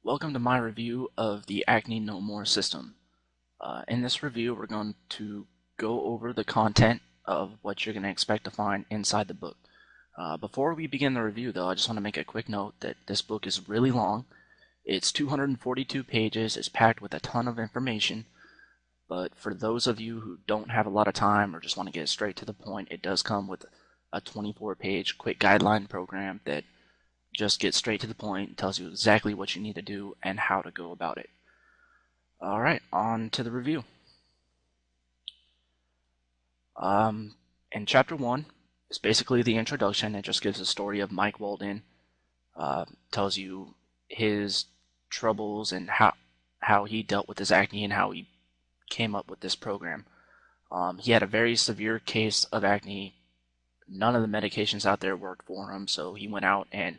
Welcome to my review of the Acne No More system. In this review, we're going to go over the content of what you're going to expect to find inside the book. Before we begin the review, though, I just want to make a quick note that this book is really long. It's 242 pages, it's packed with a ton of information, but for those of you who don't have a lot of time or just want to get straight to the point, it does come with a 24-page quick guideline program that just gets straight to the point and tells you exactly what you need to do and how to go about it. Alright, on to the review. In chapter 1, it's basically the introduction. It just gives a story of Mike Walden, tells you his troubles and how he dealt with his acne and how he came up with this program. He had a very severe case of acne. None of the medications out there worked for him, so he went out and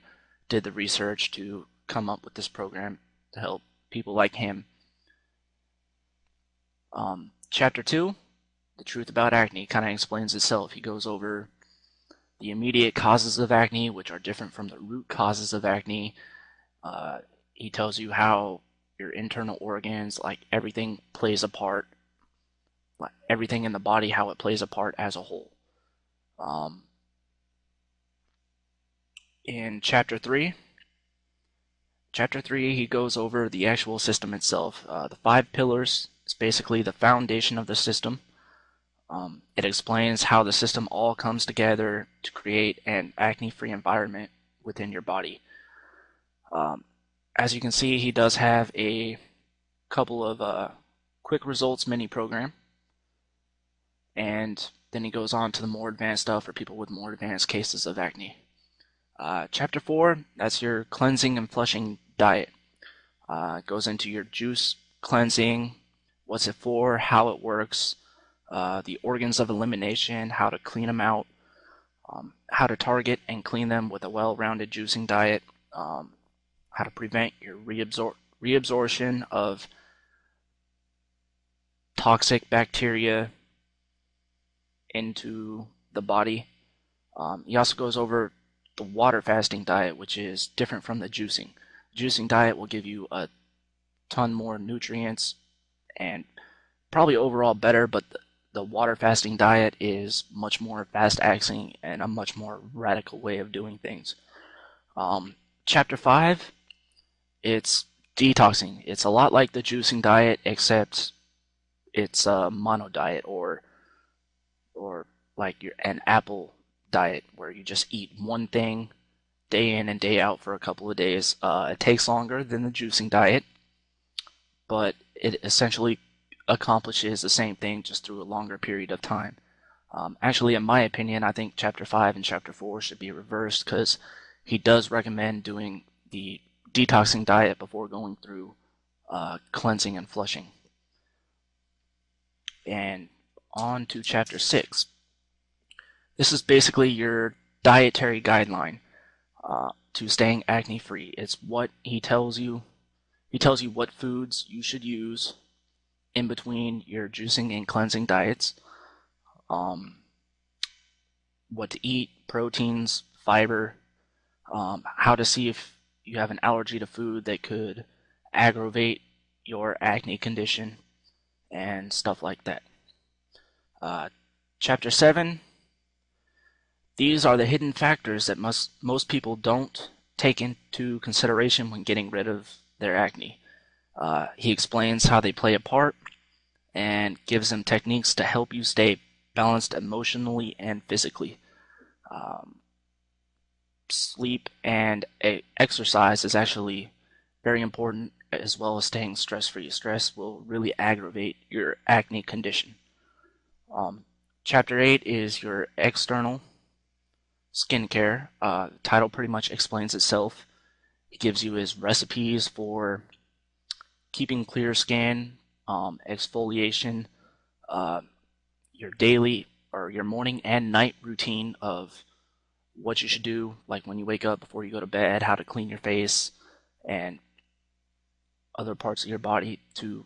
did the research to come up with this program to help people like him. Chapter 2, The Truth About Acne, kind of explains itself. He goes over the immediate causes of acne, which are different from the root causes of acne. He tells you how your internal organs, like everything plays a part, like everything in the body, how it plays a part as a whole. In chapter 3, he goes over the actual system itself. The 5 pillars is basically the foundation of the system. It explains how the system all comes together to create an acne-free environment within your body. As you can see, he does have a couple of quick results mini program, and then he goes on to the more advanced stuff for people with more advanced cases of acne. Chapter 4, that's your cleansing and flushing diet. It goes into your juice cleansing, what's it for, how it works, the organs of elimination, how to clean them out, how to target and clean them with a well-rounded juicing diet, how to prevent your reabsorption of toxic bacteria into the body. He also goes over the water fasting diet, which is different from the juicing. The juicing diet will give you a ton more nutrients and probably overall better, but the water fasting diet is much more fast acting and a much more radical way of doing things. Chapter 5, it's detoxing. It's a lot like the juicing diet, except it's a mono diet or like an apple diet where you just eat one thing day in and day out for a couple of days. It takes longer than the juicing diet, but it essentially accomplishes the same thing just through a longer period of time. Actually, in my opinion, I think chapter 5 and chapter 4 should be reversed because he does recommend doing the detoxing diet before going through cleansing and flushing. And on to chapter 6. This is basically your dietary guideline to staying acne free. It's what he tells you. He tells you what foods you should use in between your juicing and cleansing diets, what to eat, proteins, fiber, how to see if you have an allergy to food that could aggravate your acne condition, and stuff like that. Chapter 7, these are the hidden factors that most people don't take into consideration when getting rid of their acne. He explains how they play a part and gives them techniques to help you stay balanced emotionally and physically. Sleep and exercise is actually very important, as well as staying stress-free. Stress will really aggravate your acne condition. Chapter 8 is your external skincare. The title pretty much explains itself. He gives you his recipes for keeping clear skin, exfoliation, your daily or your morning and night routine of what you should do, like when you wake up, before you go to bed, how to clean your face and other parts of your body to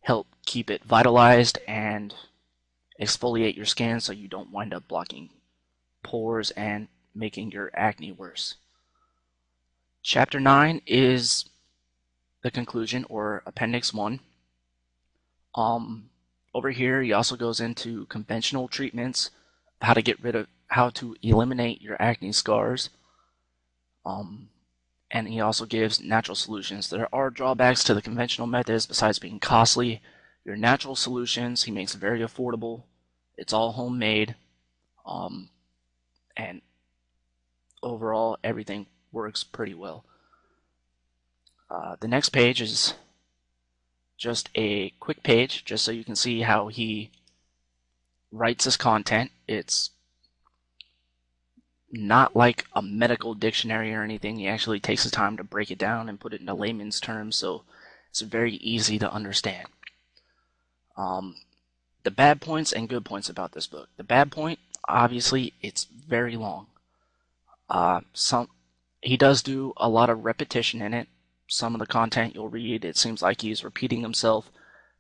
help keep it vitalized and exfoliate your skin so you don't wind up blocking pores and making your acne worse. Chapter 9 is the conclusion, or Appendix 1. Um, Over here, he also goes into conventional treatments, how to eliminate your acne scars. Um, and he also gives natural solutions. There are drawbacks to the conventional methods besides being costly. Your natural solutions, he makes very affordable. It's all homemade. Um, and overall, everything works pretty well. The next page is just a quick page, just so you can see how he writes his content. It's not like a medical dictionary or anything. He actually takes his time to break it down and put it into layman's terms, so it's very easy to understand. The bad points and good points about this book. The bad point, obviously, it's very long. He does do a lot of repetition in it. Some of the content you'll read, it seems like he's repeating himself,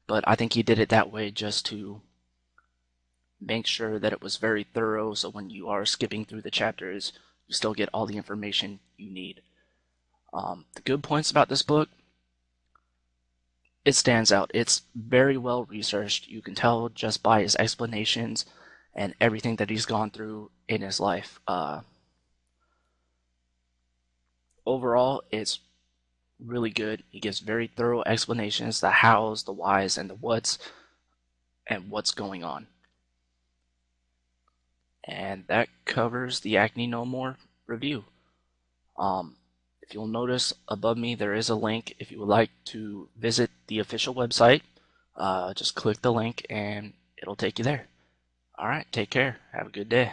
but I think he did it that way just to make sure that it was very thorough, so when you are skipping through the chapters, you still get all the information you need. The good points about this book, it stands out. It's very well researched. You can tell just by his explanations and everything that he's gone through in his life. Overall, it's really good. He gives very thorough explanations, the hows, the whys, and the whats, and what's going on. And that covers the Acne No More review. If you'll notice above me, there is a link. If you would like to visit the official website, just click the link and it'll take you there. Alright, take care. Have a good day.